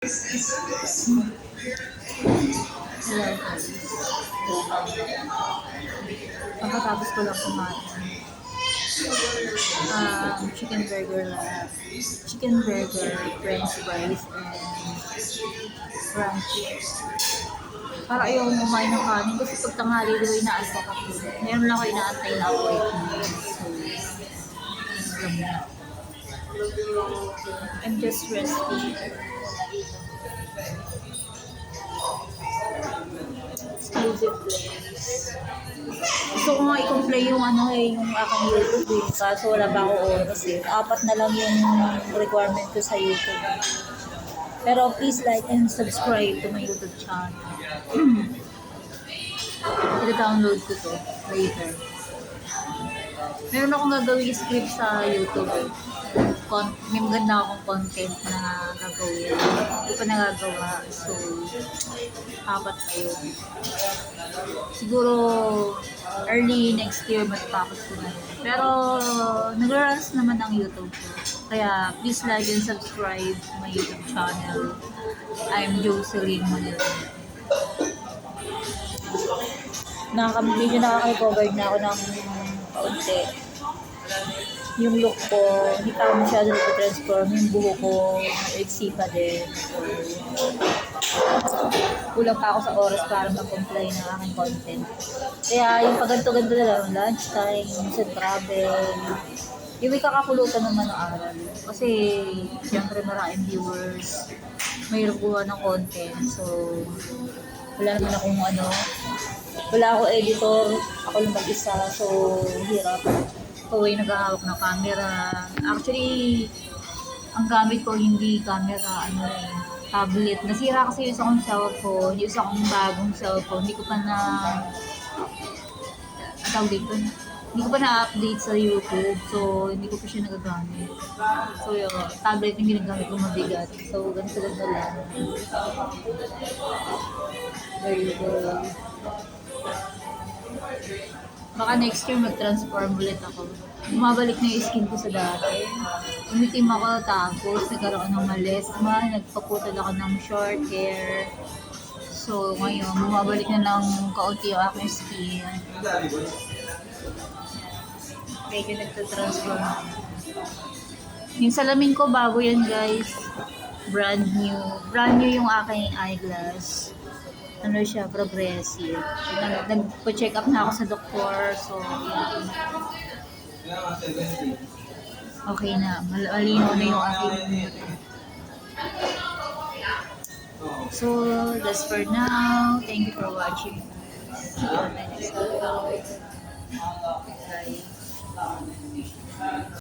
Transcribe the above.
Hello guys. Pagkatapos ko lang kumain. Chicken burger, french fries, and ranch. Para ayaw kumain ng kanin kasi pag tanghali daw inaantok ako. Meron lang ako inaantay na appointment. So, alam na. I'm just resting. Exclusive place. Gusto ko nga i-complay yung yung aking YouTube eh. Kaso wala ba ako oras eh. 4 na lang yung requirement ko sa YouTube. Pero please like and subscribe to my YouTube channel. I-download ko to later. Meron akong gagawin script sa YouTube eh. May maganda akong content na gagawin. Hindi pa nagagawa. So, 4 na yun. Siguro, early next year matapos ko na yun. Pero, nag-runs naman ang YouTube ko. Kaya, please like and subscribe to my YouTube channel. I'm Jocelyn Manila. Medyo nakaka-recover na ako ng kaunti. Yung look ko, hindi pa ako masyado nag-transform. Yung buho ko, maiksi pa din. Kulang pa ako sa oras para mag-comply ng aking content. Kaya yung paganto-ganto na lang, lunchtime, sa travel, yung may kakapulutan naman ng aral. Kasi, siyempre maraming viewers, may kuha ng content. So, wala naman akong wala ako editor, ako lang mag-isa. So, hirap. Ako ay naghahawak ng camera. Actually, ang gamit ko hindi camera, tablet. Nasira kasi yung isa kong cellphone, yung isa kong bagong cellphone. Hindi ko pa hindi ko pa na-update sa YouTube. So, hindi ko pa siya nagagamit. So, yung tablet yung ginagamit ko mabigat. So, ganito lang. There you go. Baka next year mag-transform ulit ako. Bumabalik na yung skin ko sa dati. Umitim ako tapos nagkaroon ng malesma, nagpaputal ako ng short hair. So ngayon, bumabalik na ng kaunti yung aking skin. Medyo nagtatransform. Yung salamin ko bago yan guys. Brand new. Brand new yung aking eyeglass. Siya, progressive. Nagpo-check up na ako sa doktor. So, yan. Okay na. Malinaw na yung aking. So, that's for now. Thank you for watching. See you on the next video. Bye.